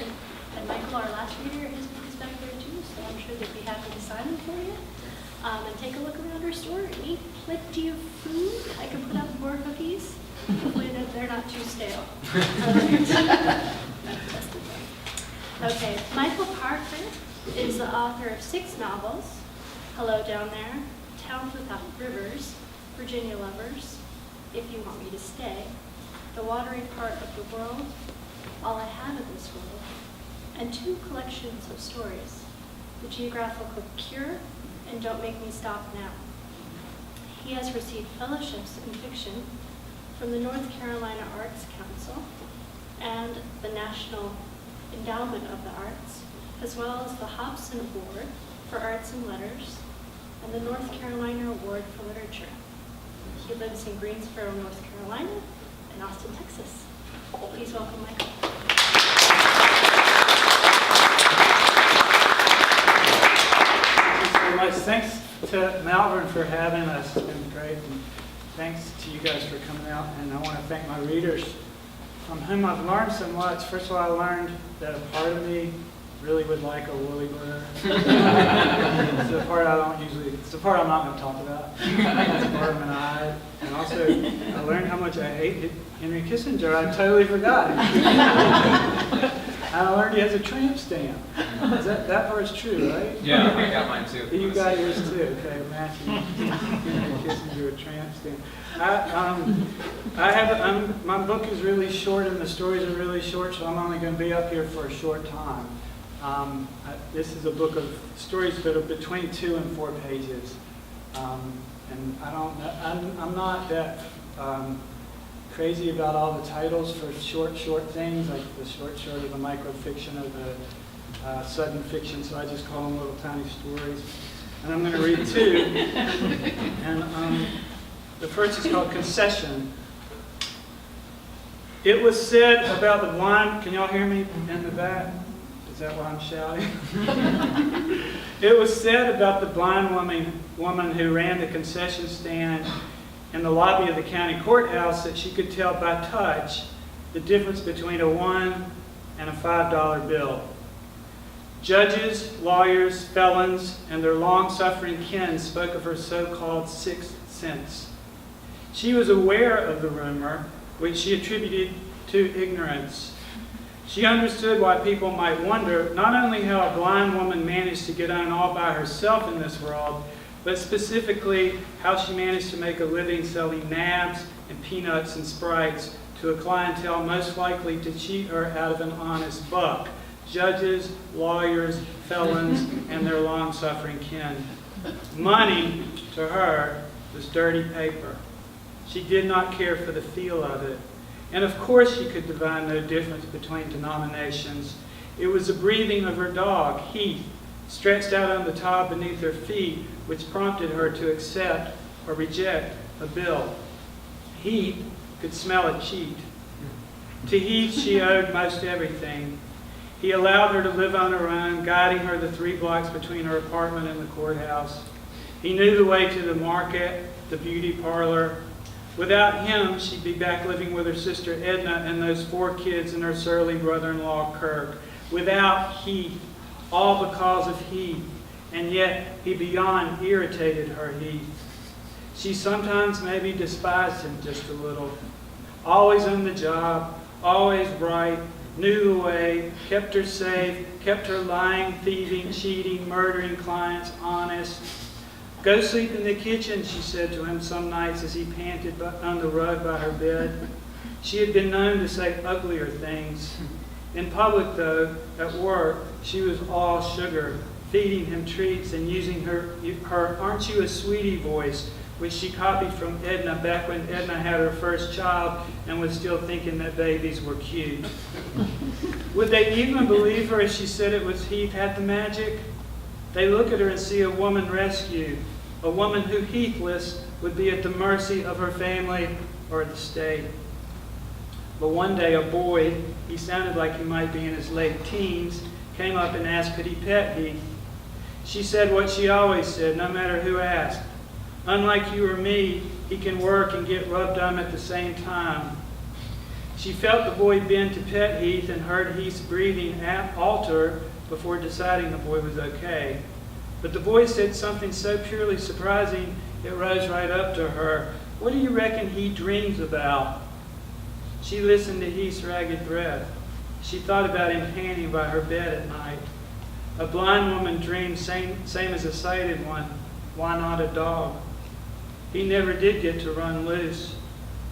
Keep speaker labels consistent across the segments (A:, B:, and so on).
A: and Michael, our last reader, his book is back there too, so I'm sure they'd be happy to sign them for you. And take a look around our store and eat plenty of food. I can put out more cookies. Hopefully they're not too stale. Okay, Michael Parker is the author of 6 novels: Hello Down There, Towns Without Rivers, Virginia Lovers, If You Want Me to Stay, The Watery Part of the World, All I Have in This World, and 2 collections of stories, The Geographical Cure and Don't Make Me Stop Now. He has received fellowships in fiction from the North Carolina Arts Council and the National Endowment of the Arts, as well as the Hobson Award for Arts and Letters and the North Carolina Award for Literature. He lives in Greensboro, North Carolina, and Austin, Texas. Please welcome Michael.
B: Much. Thanks to Malvern for having us. It's been great. And thanks to you guys for coming out. And I want to thank my readers from whom I've learned so much. First of all, I learned that a part of me really would like a woolly bird. It's the part I don't usually, it's the part I'm not going to talk about. It's the part I'm going to hide. And also, I learned how much I hate Henry Kissinger. I totally forgot. I learned he has a tramp stamp. That part's true, right?
C: Yeah, I got mine too.
B: You got yours too. Okay, Matthew. Kissinger, a tramp stamp. My book is really short and the stories are really short, so I'm only going to be up here for a short time. This is a book of stories that are between 2 and 4 pages, and I'm not that crazy about all the titles for short things, like the short of the microfiction or the sudden fiction, so I just call them little tiny stories. And I'm going to read 2. And the first is called Concession. It was said about the blind, can y'all hear me in the back? Is that why I'm shouting? It was said about the blind woman who ran the concession stand in the lobby of the county courthouse that she could tell by touch the difference between a $1 and a $5 bill. Judges, lawyers, felons, and their long-suffering kin spoke of her so-called 6th sense. She was aware of the rumor, which she attributed to ignorance. She understood why people might wonder not only how a blind woman managed to get on all by herself in this world, but specifically how she managed to make a living selling nabs and peanuts and Sprites to a clientele most likely to cheat her out of an honest buck: judges, lawyers, felons, and their long-suffering kin. Money, to her, was dirty paper. She did not care for the feel of it. And of course she could divine no difference between denominations. It was the breathing of her dog, Heath, stretched out on the tile beneath her feet, which prompted her to accept or reject a bill. Heath could smell a cheat. To Heath she owed most everything. He allowed her to live on her own, guiding her the 3 blocks between her apartment and the courthouse. He knew the way to the market, the beauty parlor. Without him, she'd be back living with her sister Edna and those 4 kids and her surly brother-in-law Kirk. Without Heath, all because of Heath, and yet he beyond irritated her, Heath. She sometimes maybe despised him just a little. Always on the job, always right, knew the way, kept her safe, kept her lying, thieving, cheating, murdering clients honest. Go sleep in the kitchen, she said to him some nights as he panted on the rug by her bed. She had been known to say uglier things. In public, though, at work, she was all sugar, feeding him treats and using her "aren't you a sweetie" voice, which she copied from Edna back when Edna had her first child and was still thinking that babies were cute. Would they even believe her if she said it was Heath had the magic? They look at her and see a woman rescued, a woman who, Heathless, would be at the mercy of her family or the state. But one day a boy, he sounded like he might be in his late teens, came up and asked could he pet Heath. She said what she always said, no matter who asked. Unlike you or me, he can work and get rubbed on at the same time. She felt the boy bend to pet Heath and heard Heath's breathing alter before deciding the boy was okay. But the boy said something so purely surprising it rose right up to her. "What do you reckon he dreams about?" She listened to Heath's ragged breath. She thought about him panting by her bed at night. A blind woman dreams same as a sighted one. Why not a dog? He never did get to run loose.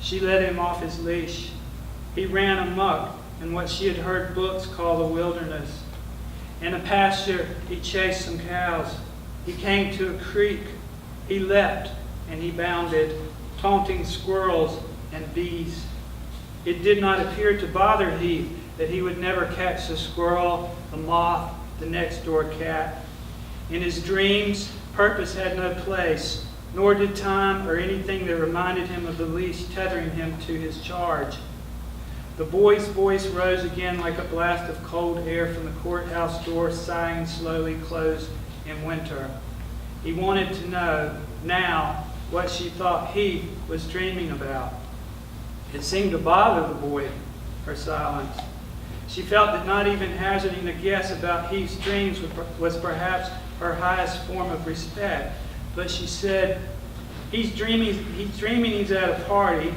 B: She let him off his leash. He ran amok in what she had heard books call the wilderness. In a pasture, he chased some cows. He came to a creek. He leapt and he bounded, taunting squirrels and bees. It did not appear to bother Heath that he would never catch the squirrel, the moth, the next door cat. In his dreams, purpose had no place, nor did time or anything that reminded him of the leash tethering him to his charge. The boy's voice rose again like a blast of cold air from the courthouse door sighing slowly closed in winter. He wanted to know, now, what she thought he was dreaming about. It seemed to bother the boy, her silence. She felt that not even hazarding a guess about Heath's dreams was perhaps her highest form of respect. But she said, he's dreaming he's at a party,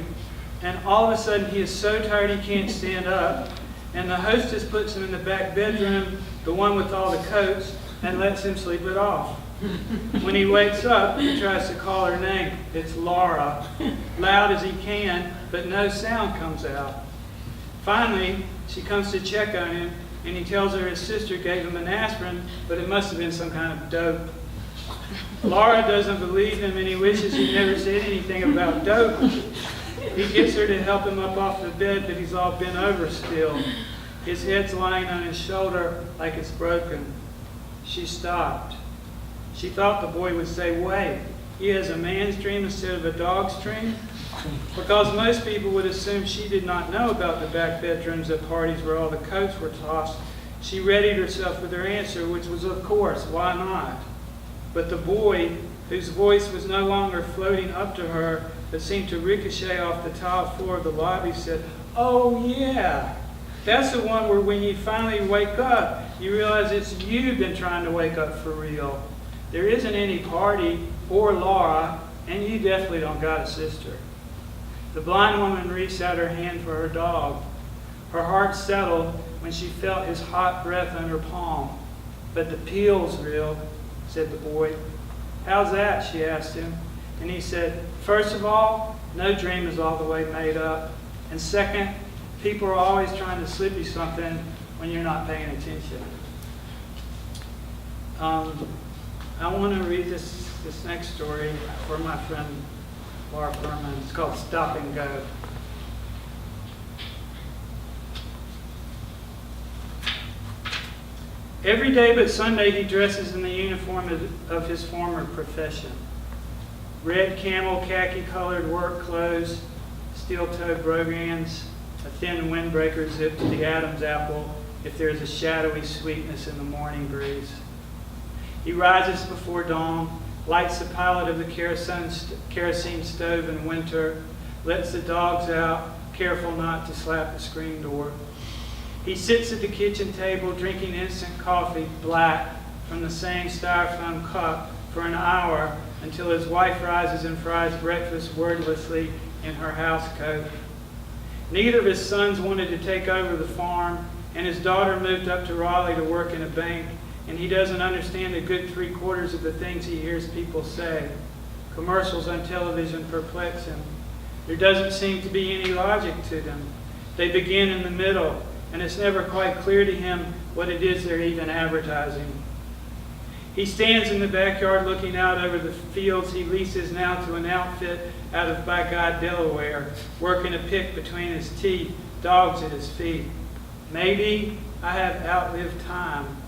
B: and all of a sudden he is so tired he can't stand up, and the hostess puts him in the back bedroom, the one with all the coats, and lets him sleep it off. When he wakes up, he tries to call her name. It's Laura, loud as he can, but no sound comes out. Finally, she comes to check on him, and he tells her his sister gave him an aspirin, but it must have been some kind of dope. Laura doesn't believe him, and he wishes he'd never said anything about dope. He gets her to help him up off the bed, but he's all bent over still. His head's lying on his shoulder like it's broken. She stopped. She thought the boy would say, "Wait, he has a man's dream instead of a dog's dream?" Because most people would assume she did not know about the back bedrooms at parties where all the coats were tossed. She readied herself with her answer, which was, of course, why not? But the boy, whose voice was no longer floating up to her, but seemed to ricochet off the tile floor of the lobby, said, "Oh, yeah. That's the one where when you finally wake up, you realize it's you been trying to wake up for real. There isn't any party or Laura, and you definitely don't got a sister." The blind woman reached out her hand for her dog. Her heart settled when she felt his hot breath on her palm. "But the peel's real," said the boy. "How's that?" she asked him. And he said, "First of all, no dream is all the way made up. And second, people are always trying to slip you something when you're not paying attention." I want to read this next story for my friend Laura Furman. It's called Stop and Go. Every day but Sunday he dresses in the uniform of his former profession. Red camel khaki-colored work clothes, steel-toed brogans, a thin windbreaker zipped to the Adam's apple if there is a shadowy sweetness in the morning breeze. He rises before dawn, lights the pilot of the kerosene stove in winter, lets the dogs out, careful not to slap the screen door. He sits at the kitchen table drinking instant coffee, black, from the same styrofoam cup for an hour until his wife rises and fries breakfast wordlessly in her housecoat. Neither of his sons wanted to take over the farm, and his daughter moved up to Raleigh to work in a bank, and he doesn't understand a good 3/4 of the things he hears people say. Commercials on television perplex him. There doesn't seem to be any logic to them. They begin in the middle, and it's never quite clear to him what it is they're even advertising. He stands in the backyard looking out over the fields he leases now to an outfit out of Vacc, Delaware, working a pick between his teeth, dogs at his feet. Maybe I have outlived time.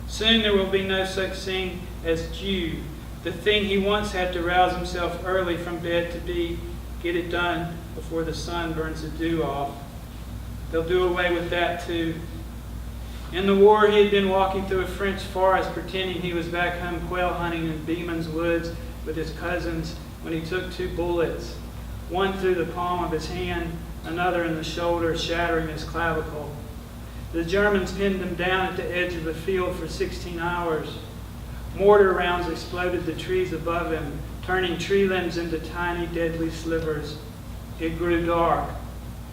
B: Soon there will be no such thing as Jude, the thing he once had to rouse himself early from bed to get it done before the sun burns the dew off. They'll do away with that too. In the war, he had been walking through a French forest pretending he was back home quail hunting in Beeman's Woods with his cousins when he took 2 bullets, one through the palm of his hand, another in the shoulder, shattering his clavicle. The Germans pinned him down at the edge of the field for 16 hours. Mortar rounds exploded the trees above him, turning tree limbs into tiny, deadly slivers. It grew dark,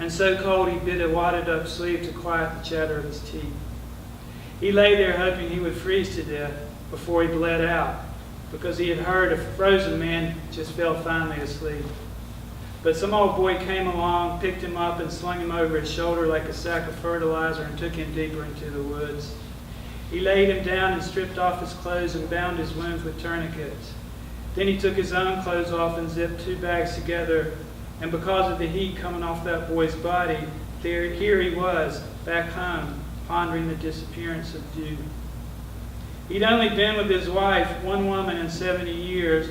B: and so cold he bit a wadded-up sleeve to quiet the chatter of his teeth. He lay there hoping he would freeze to death before he bled out, because he had heard a frozen man just fell finally asleep. But some old boy came along, picked him up, and slung him over his shoulder like a sack of fertilizer and took him deeper into the woods. He laid him down and stripped off his clothes and bound his wounds with tourniquets. Then he took his own clothes off and zipped 2 bags together, and because of the heat coming off that boy's body, here he was, back home, pondering the disappearance of Jude. He'd only been with his wife, one woman, in 70 years,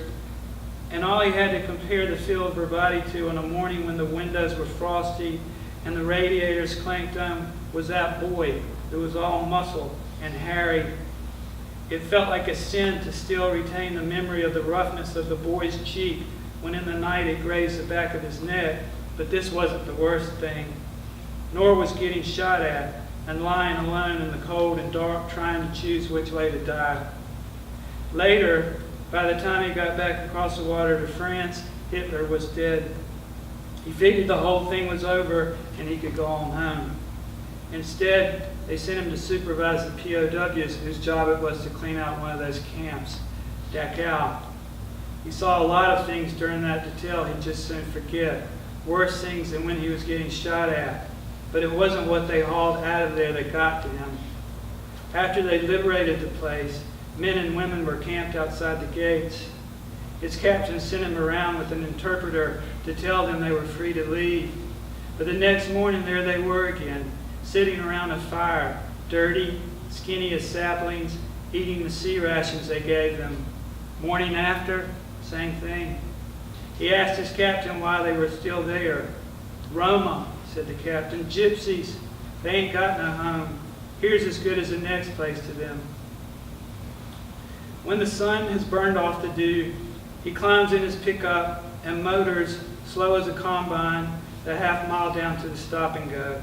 B: and all he had to compare the feel of her body to on a morning when the windows were frosty and the radiators clanked on was that boy who was all muscle and hairy. It felt like a sin to still retain the memory of the roughness of the boy's cheek when in the night it grazed the back of his neck, but this wasn't the worst thing. Nor was getting shot at and lying alone in the cold and dark trying to choose which way to die. Later, by the time he got back across the water to France, Hitler was dead. He figured the whole thing was over and he could go on home. Instead, they sent him to supervise the POWs whose job it was to clean out one of those camps, Dachau. He saw a lot of things during that detail he'd just soon forget, worse things than when he was getting shot at. But it wasn't what they hauled out of there that got to him. After they liberated the place, men and women were camped outside the gates. His captain sent him around with an interpreter to tell them they were free to leave. But the next morning, there they were again, sitting around a fire, dirty, skinny as saplings, eating the sea rations they gave them. Morning after, same thing. He asked his captain why they were still there. Roma, said the captain, gypsies. They ain't got no home. Here's as good as the next place to them. When the sun has burned off the dew, he climbs in his pickup and motors, slow as a combine, the half-mile down to the stop and go.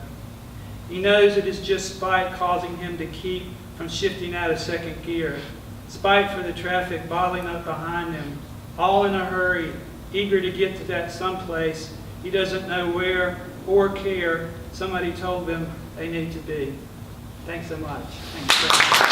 B: He knows it is just spite causing him to keep from shifting out of second gear. Spite for the traffic bottling up behind him, all in a hurry, eager to get to that someplace he doesn't know where or care somebody told them they need to be. Thanks so much. Thanks.